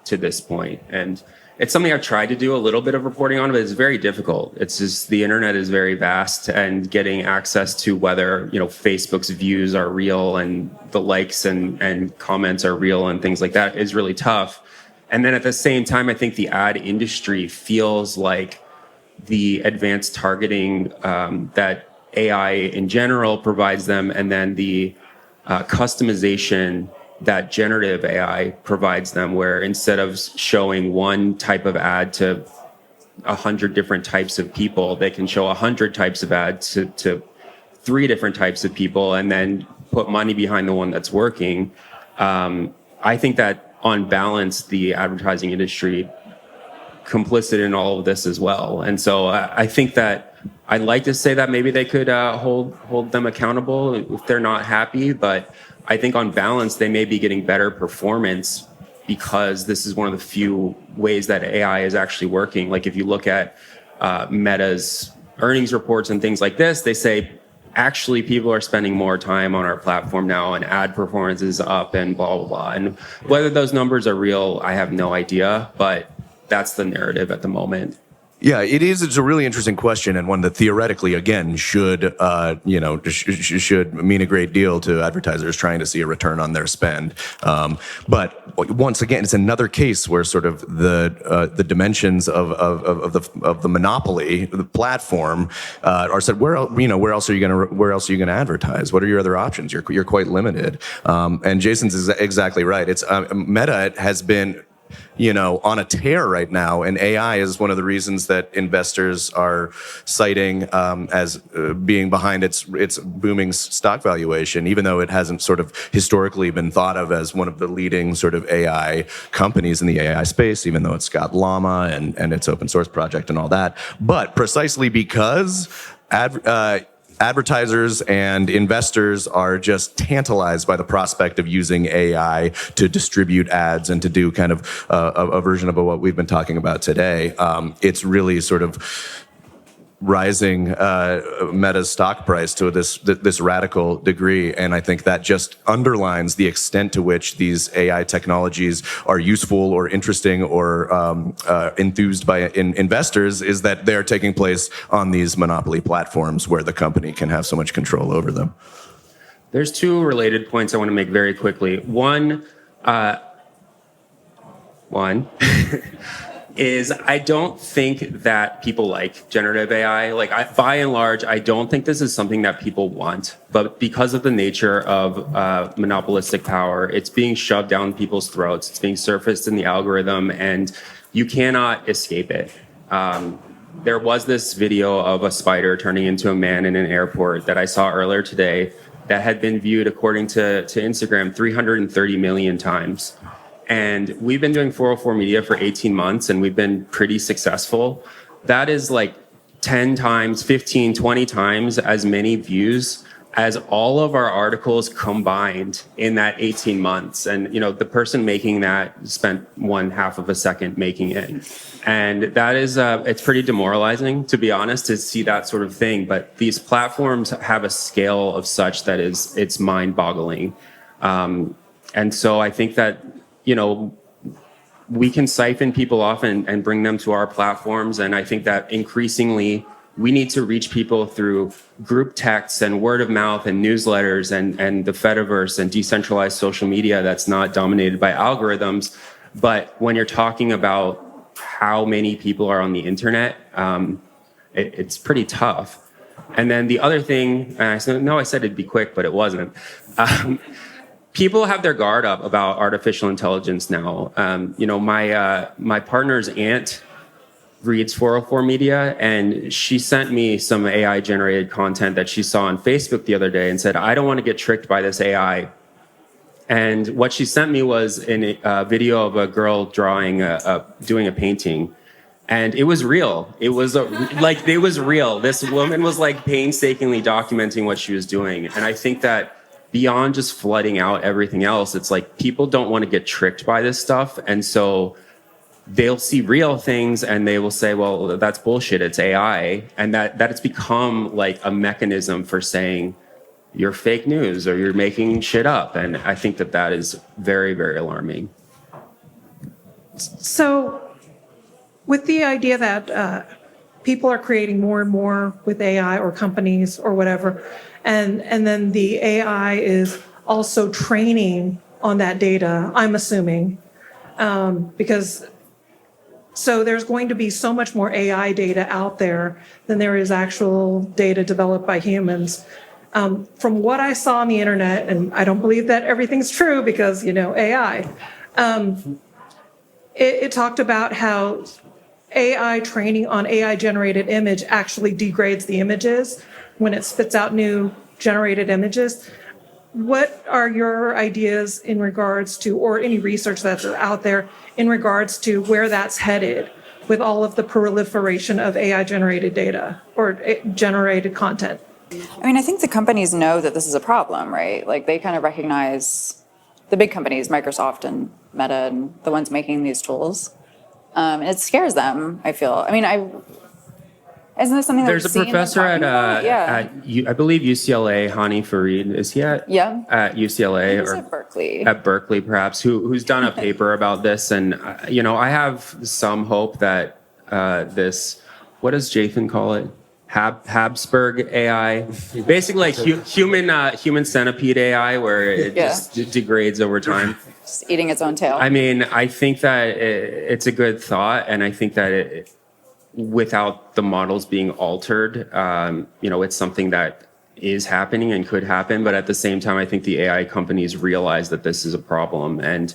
to this point. And it's something I've tried to do a little bit of reporting on, but it's very difficult. It's just the internet is very vast, and getting access to whether Facebook's views are real and the likes and comments are real and things like that is really tough. And then at the same time, I think the ad industry feels like the advanced targeting that AI in general provides them, and then the customization that generative AI provides them, where instead of showing one type of ad to 100 different types of people, they can show 100 types of ads to 3 different types of people and then put money behind the one that's working. I think that on balance, the advertising industry complicit in all of this as well. And so I think that I'd like to say that maybe they could hold them accountable if they're not happy, but I think on balance, they may be getting better performance because this is one of the few ways that AI is actually working. Like if you look at Meta's earnings reports and things like this, they say, actually, people are spending more time on our platform now and ad performance is up and blah, blah, blah. And whether those numbers are real, I have no idea, but that's the narrative at the moment. Yeah, it is. It's a really interesting question, and one that theoretically, again, should mean a great deal to advertisers trying to see a return on their spend. But once again, it's another case where sort of the dimensions of the monopoly, the platform, are said. Where else are you going to advertise? What are your other options? You're quite limited. And Jason's exactly right. It's Meta has been on a tear right now, and AI is one of the reasons that investors are citing as being behind its booming stock valuation, even though it hasn't sort of historically been thought of as one of the leading sort of AI companies in the AI space, even though it's got Llama and its open source project and all that. But precisely because advertisers and investors are just tantalized by the prospect of using AI to distribute ads and to do kind of a version of what we've been talking about today. It's really sort of rising Meta's stock price to this radical degree, and I think that just underlines the extent to which these AI technologies are useful or interesting or enthused by investors, is that they're taking place on these monopoly platforms where the company can have so much control over them. There's 2 related points I want to make very quickly. One, One is I don't think that people like generative AI. Like, by and large, I don't think this is something that people want. But because of the nature of monopolistic power, it's being shoved down people's throats. It's being surfaced in the algorithm, and you cannot escape it. There was this video of a spider turning into a man in an airport that I saw earlier today that had been viewed, according to Instagram, 330 million times. And we've been doing 404 Media for 18 months, and we've been pretty successful. That is like 10 times, 15, 20 times as many views as all of our articles combined in that 18 months. And, you know, the person making that spent 1/2 of a second making it. And that is, it's pretty demoralizing, to be honest, to see that sort of thing. But these platforms have a scale of such that it's mind-boggling. And so I think that, you know, we can siphon people off and bring them to our platforms. And I think that increasingly we need to reach people through group texts and word of mouth and newsletters and the Fediverse and decentralized social media that's not dominated by algorithms. But when you're talking about how many people are on the internet, it's pretty tough. And then the other thing, and I said it'd be quick, but it wasn't. People have their guard up about artificial intelligence now. You know, my partner's aunt reads 404 Media, and she sent me some AI generated content that she saw on Facebook the other day and said, I don't want to get tricked by this AI. And what she sent me was a video of a girl doing a painting. And it was real. It was it was real. This woman was like painstakingly documenting what she was doing. And I think that beyond just flooding out everything else, it's like people don't want to get tricked by this stuff. And so they'll see real things and they will say, well, that's bullshit. It's AI. And that it's become like a mechanism for saying you're fake news or you're making shit up. And I think that is very, very alarming. So with the idea that people are creating more and more with AI, or companies or whatever, and then the AI is also training on that data, I'm assuming, because so there's going to be so much more AI data out there than there is actual data developed by humans. From what I saw on the internet, and I don't believe that everything's true because, you know, AI, it talked about how AI training on AI generated image actually degrades the images when it spits out new generated images. What are your ideas in regards to, or any research that's out there in regards to where that's headed with all of the proliferation of AI generated data or generated content? I mean, I think the companies know that this is a problem, right? Like, they kind of recognize the big companies, Microsoft and Meta and the ones making these tools. And it scares them, I feel. I mean, isn't this something that There's a professor at I believe UCLA, Hani Farid. Is he at UCLA or at Berkeley? At Berkeley, perhaps, who's done a paper about this. And, you know, I have some hope that this, what does Jathan call it? Habsburg AI, basically like human centipede AI, where it just degrades over time. Just eating its own tail. I mean, I think that it's a good thought, and I think that without the models being altered, you know, it's something that is happening and could happen. But at the same time, I think the AI companies realize that this is a problem. And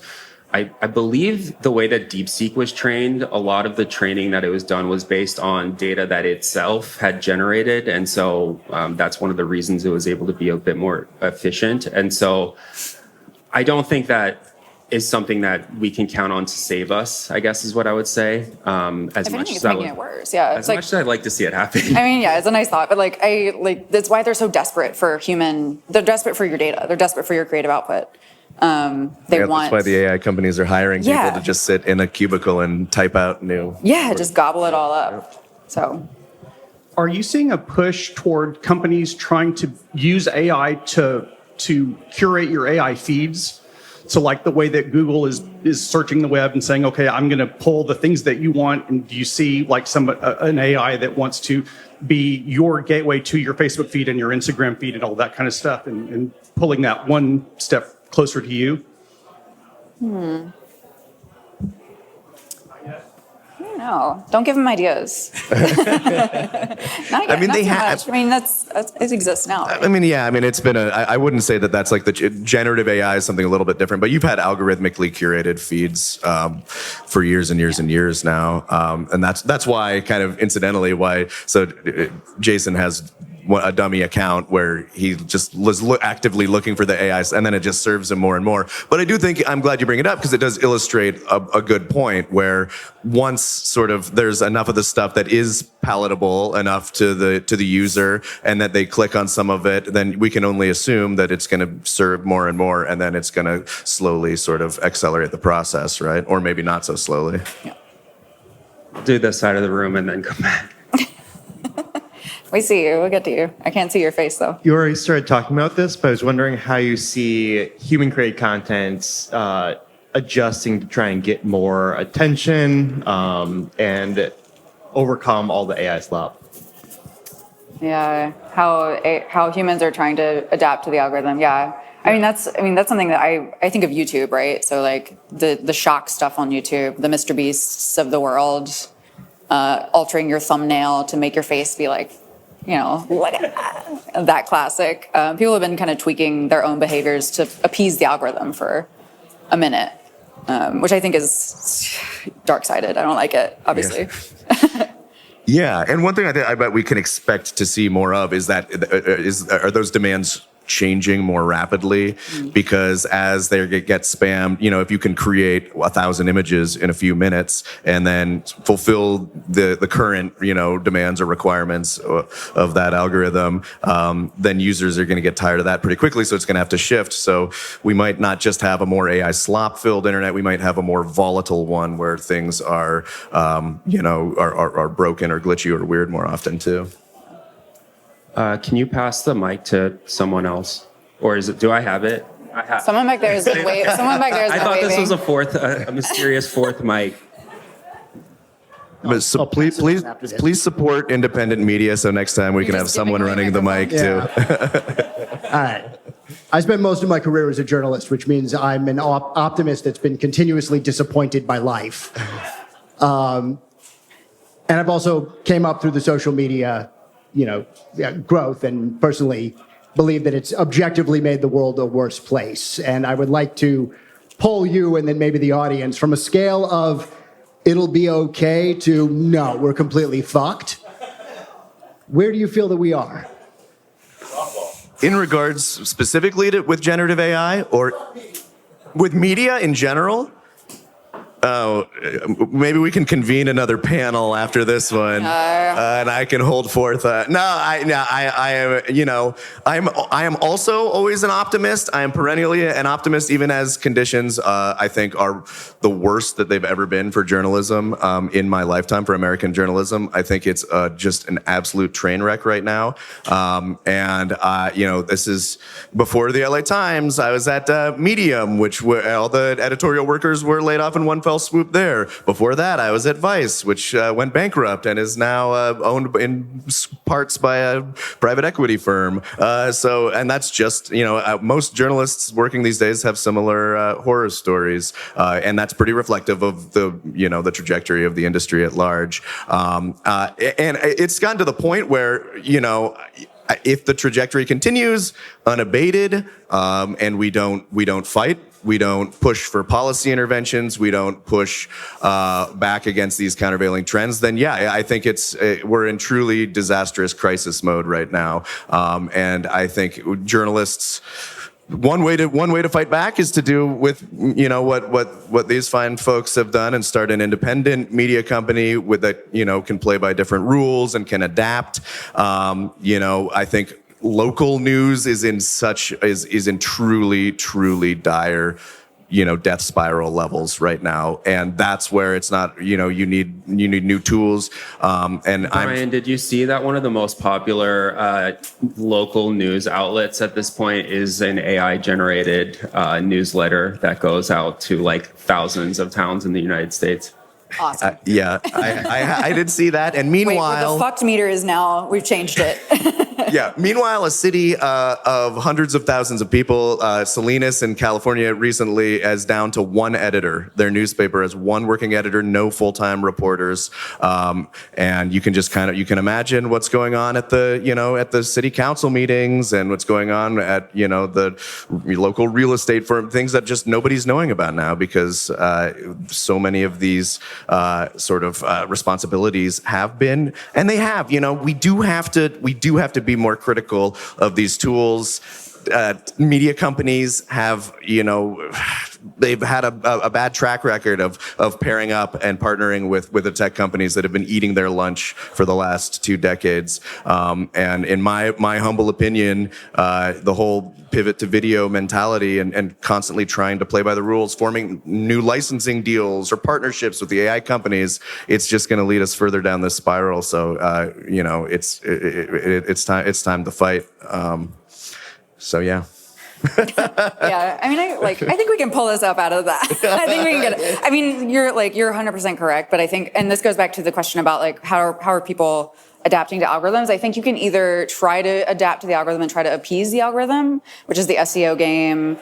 I believe the way that DeepSeek was trained, a lot of the training that it was done was based on data that itself had generated. And so that's one of the reasons it was able to be a bit more efficient. And so I don't think that is something that we can count on to save us, I guess is what I would say. As much as making it worse. Yeah. As much as I'd like to see it happen. I mean, yeah, it's a nice thought, but that's why they're so desperate they're desperate for your data. They're desperate for your creative output. That's why the AI companies are hiring people to just sit in a cubicle and type out new. Yeah, just gobble it all up. So, are you seeing a push toward companies trying to use AI to curate your AI feeds? So like the way that Google is searching the web and saying, okay, I'm going to pull the things that you want. And do you see like an AI that wants to be your gateway to your Facebook feed and your Instagram feed and all that kind of stuff, and pulling that one step closer to you? know. Don't give them ideas. Not yet, I mean, not they too have. much. I mean, it exists now. Right? I mean, yeah. I mean, it's been I wouldn't say that that's like the generative AI is something a little bit different, but you've had algorithmically curated feeds for years and years and years now, and that's why, kind of incidentally, why. So Jason has a dummy account where he just was actively looking for the AIs, and then it just serves him more and more. But I do think, I'm glad you bring it up, because it does illustrate a good point where once sort of there's enough of the stuff that is palatable enough to the user, and that they click on some of it, then we can only assume that it's going to serve more and more, and then it's going to slowly sort of accelerate the process, right? Or maybe not so slowly. Yeah. I'll do this side of the room and then come back. We see you. We'll get to you. I can't see your face, though. You already started talking about this, but I was wondering how you see human-created content adjusting to try and get more attention and overcome all the AI slop. Yeah, how humans are trying to adapt to the algorithm. Yeah, I mean that's something that I think of YouTube, right? So like the shock stuff on YouTube, the Mr. Beasts of the world, altering your thumbnail to make your face be like, you know, look at that classic. People have been kind of tweaking their own behaviors to appease the algorithm for a minute, which I think is dark-sided. I don't like it, obviously. Yeah. Yeah, and one thing I bet we can expect to see more of is are those demands changing more rapidly, because as they get spammed, you know, if you can create 1,000 images in a few minutes and then fulfill the current, you know, demands or requirements of that algorithm, then users are going to get tired of that pretty quickly. So it's going to have to shift. So we might not just have a more AI slop filled internet. We might have a more volatile one where things are, you know, are broken or glitchy or weird more often too. Can you pass the mic to someone else, or do I have it? Someone back there is waving. Someone back there is I thought waving. this was a mysterious fourth mic. But so please support independent media, so next time we can have just giving someone away running the mic Yeah. too. All right. I spent most of my career as a journalist, which means I'm an optimist that's been continuously disappointed by life. And I've also came up through the social media, you know, growth, and personally believe that it's objectively made the world a worse place. And I would like to poll you and then maybe the audience from a scale of it'll be okay to no, we're completely fucked. Where do you feel that we are? In regards specifically with generative AI or with media in general? Oh, maybe we can convene another panel after this one, and I can hold forth. I am. You know, I am also always an optimist. I am perennially an optimist, even as conditions I think are the worst that they've ever been for journalism in my lifetime, for American journalism. I think it's just an absolute train wreck right now. And you know, this is before the LA Times. I was at Medium, which all the editorial workers were laid off in one fell swoop there. Before that, I was at Vice, which went bankrupt and is now owned in parts by a private equity firm. And that's just, you know, most journalists working these days have similar horror stories, and that's pretty reflective of the, you know, the trajectory of the industry at large. And it's gotten to the point where, you know, if the trajectory continues unabated, and we don't fight, we don't push for policy interventions, we don't push back against these countervailing trends, then yeah, I think we're in truly disastrous crisis mode right now. And I think journalists, one way to fight back is to do with, you know, what these fine folks have done and start an independent media company with that, you know, can play by different rules and can adapt. You know, I think local news is in truly dire, you know, death spiral levels right now, and that's where it's not, you know, you need new tools. And Brian, did you see that one of the most popular local news outlets at this point is an AI generated newsletter that goes out to like thousands of towns in the United States? Awesome. Yeah, I did see that. And Wait, where meanwhile, the fucked meter is now, we've changed it. yeah. Meanwhile, a city of hundreds of thousands of people, Salinas in California recently is down to one editor. Their newspaper has one working editor, no full-time reporters, and you can just you can imagine what's going on at the city council meetings and what's going on at the local real estate firm, things that just nobody's knowing about now because so many of these responsibilities have been, and they have. We do have to be more critical of these tools. Media companies have, they've had a bad track record of pairing up and partnering with the tech companies that have been eating their lunch for the last 2 decades. And in my humble opinion, the whole pivot to video mentality and constantly trying to play by the rules, forming new licensing deals or partnerships with the AI companies, it's just going to lead us further down this spiral. So, it's time to fight. So yeah. Yeah, I mean, I think we can pull this up out of that. I think we can get it. I mean, you're 100% correct, but I think, and this goes back to the question about how are people adapting to algorithms. I think you can either try to adapt to the algorithm and try to appease the algorithm, which is the SEO game,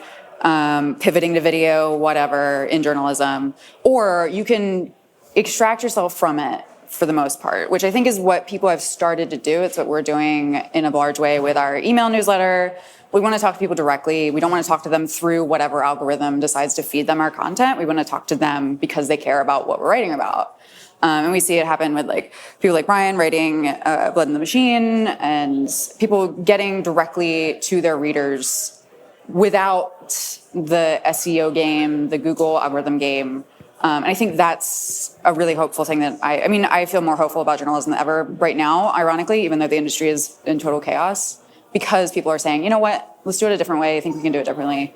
pivoting to video, whatever, in journalism, or you can extract yourself from it for the most part, which I think is what people have started to do. It's what we're doing in a large way with our email newsletter. We want to talk to people directly. We don't want to talk to them through whatever algorithm decides to feed them our content. We want to talk to them because they care about what we're writing about. And we see it happen with people like Brian writing Blood in the Machine and people getting directly to their readers without the SEO game, the Google algorithm game. And I think that's a really hopeful thing that I feel more hopeful about journalism than ever right now, ironically, even though the industry is in total chaos, because people are saying, you know what, let's do it a different way. I think we can do it differently.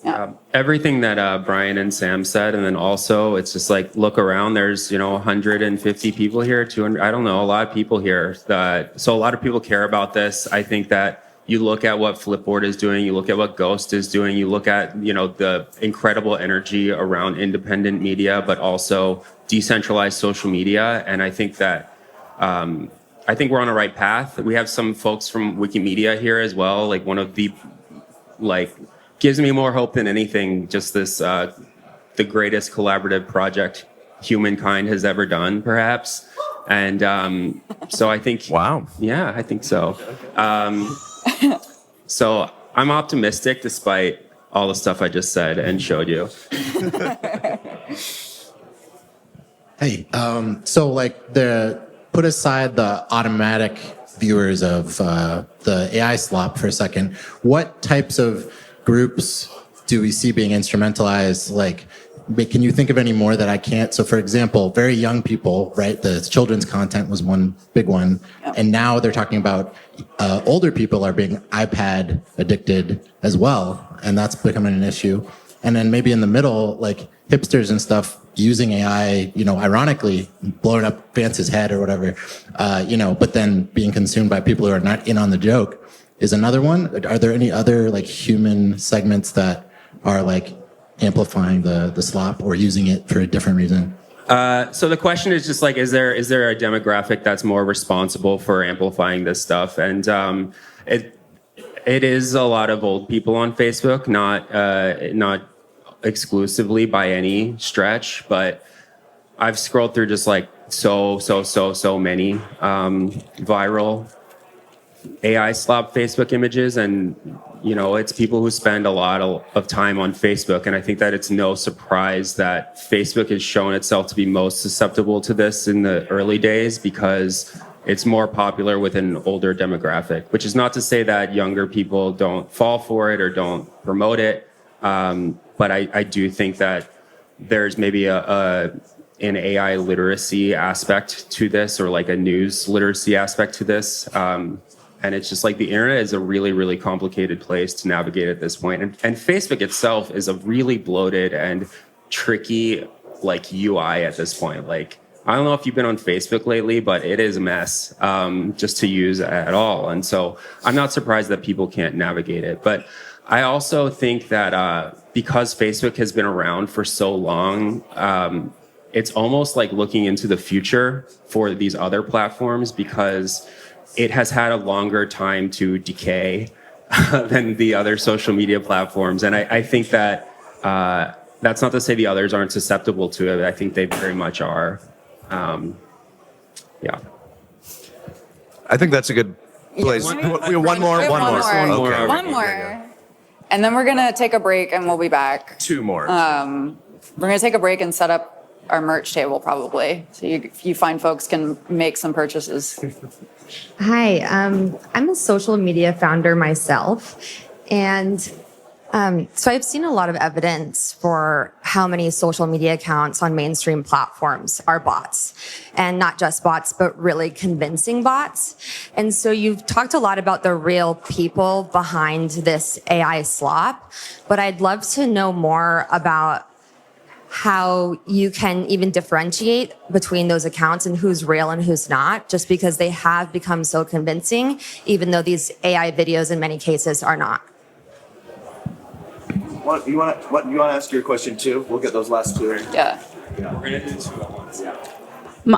Yeah. Everything that Brian and Sam said, and then also it's just look around. There's 150 people here, 200. I don't know, a lot of people here. So a lot of people care about this. I think that you look at what Flipboard is doing, you look at what Ghost is doing, you look at the incredible energy around independent media, but also decentralized social media, and I think that I think we're on the right path. We have some folks from Wikimedia here as well. One of the gives me more hope than anything. Just this the greatest collaborative project humankind has ever done, perhaps. And so I think wow, yeah, I think so. So I'm optimistic despite all the stuff I just said and showed you. Hey, put aside the automatic viewers of the AI Slop for a second. What types of groups do we see being instrumentalized? Can you think of any more that I can't? So, for example, very young people, right? The children's content was one big one. Yep. And now they're talking about older people are being iPad addicted as well. And that's becoming an issue. And then maybe in the middle, hipsters and stuff using AI, ironically, blowing up Vance's head or whatever, but then being consumed by people who are not in on the joke is another one. Are there any other human segments that are amplifying the slop or using it for a different reason? So the question is just is there a demographic that's more responsible for amplifying this stuff? And it is a lot of old people on Facebook, not exclusively by any stretch, but I've scrolled through just so many viral AI slop Facebook images, and it's people who spend a lot of time on Facebook, and I think that it's no surprise that Facebook has shown itself to be most susceptible to this in the early days because it's more popular with an older demographic, which is not to say that younger people don't fall for it or don't promote it, but I do think that there's maybe an AI literacy aspect to this, or a news literacy aspect to this. And it's just the internet is a really, really complicated place to navigate at this point. And Facebook itself is a really bloated and tricky UI at this point. I don't know if you've been on Facebook lately, but it is a mess just to use at all. And so I'm not surprised that people can't navigate it. But I also think that because Facebook has been around for so long, it's almost like looking into the future for these other platforms because it has had a longer time to decay than the other social media platforms. And I think that that's not to say the others aren't susceptible to it. I think they very much are. Yeah. I think that's a good place. Yeah. We have one more. We have one more. Okay. One more. And then we're going to take a break and we'll be back. Two more. We're going to take a break and set up our merch table probably. So you fine folks can make some purchases. Hi, I'm a social media founder myself. And so I've seen a lot of evidence for how many social media accounts on mainstream platforms are bots. And not just bots, but really convincing bots. And so you've talked a lot about the real people behind this AI slop. But I'd love to know more about how you can even differentiate between those accounts and who's real and who's not, just because they have become so convincing, even though these AI videos in many cases are not. You want to ask your question too? We'll get those last two. Yeah. We're going to do two at once. Yeah.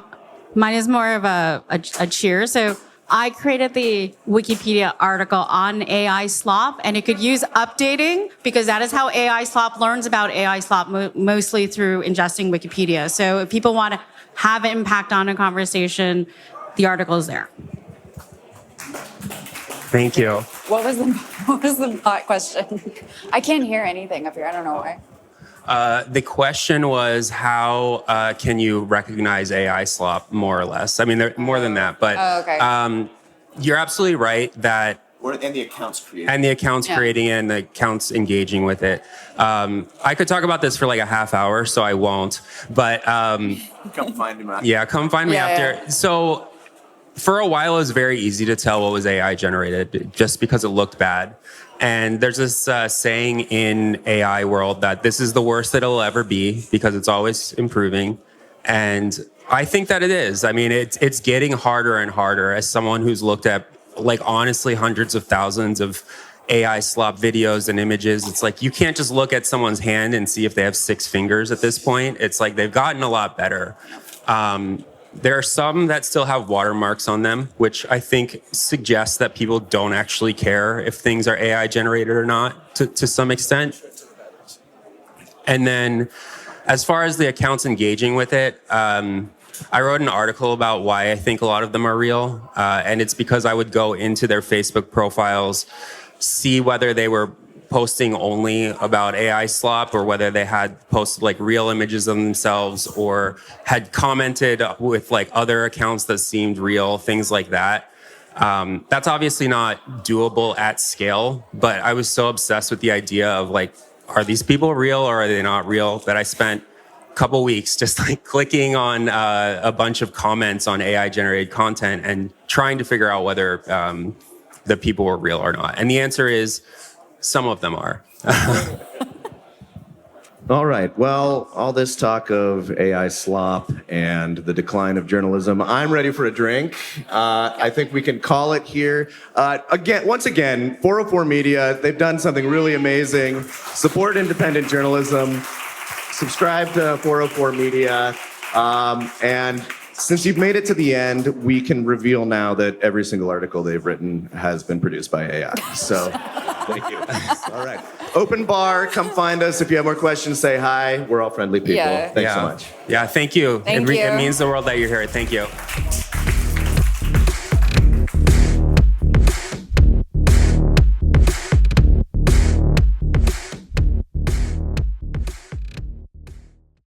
Mine is more of a cheer. So I created the Wikipedia article on AI slop, and it could use updating because that is how AI slop learns about AI slop, mostly through ingesting Wikipedia. So if people want to have an impact on a conversation, the article is there. Thank you. What was the bot question? I can't hear anything up here. I don't know why. The question was how can you recognize AI slop, more or less? I mean, more than that, but okay. You're absolutely right that. And the accounts created. And the accounts Yeah. creating it and the accounts engaging with it. I could talk about this for like a half hour, so I won't. But Come find him after. yeah, come find me Yeah, after. yeah. So for a while, it was very easy to tell what was AI generated just because it looked bad. And there's this saying in AI world that this is the worst that it'll ever be because it's always improving. And I think that it is. I mean, it's getting harder and harder as someone who's looked at, like, honestly, hundreds of thousands of AI slop videos and images. It's like you can't just look at someone's hand and see if they have 6 fingers at this point. It's like they've gotten a lot better. There are some that still have watermarks on them, which I think suggests that people don't actually care if things are AI generated or not to some extent. And then as far as the accounts engaging with it, I wrote an article about why I think a lot of them are real. And it's because I would go into their Facebook profiles, see whether they were posting only about AI slop or whether they had posted like real images of themselves or had commented with like other accounts that seemed real, things like that. That's obviously not doable at scale, but I was so obsessed with the idea of like, are these people real or are they not real, that I spent a couple weeks just like clicking on a bunch of comments on AI generated content and trying to figure out whether the people were real or not. And the answer is some of them are. All right. Well, all this talk of AI slop and the decline of journalism, I'm ready for a drink. I think we can call it here. Once again, 404 Media, they've done something really amazing. Support independent journalism. Subscribe to 404 Media. And since you've made it to the end, we can reveal now that every single article they've written has been produced by AI. So, thank you. All right. Open bar, come find us. If you have more questions, say hi. We're all friendly people. Yeah. Thanks so much. Yeah, thank you. Thank It you. means the world that you're here. Thank you.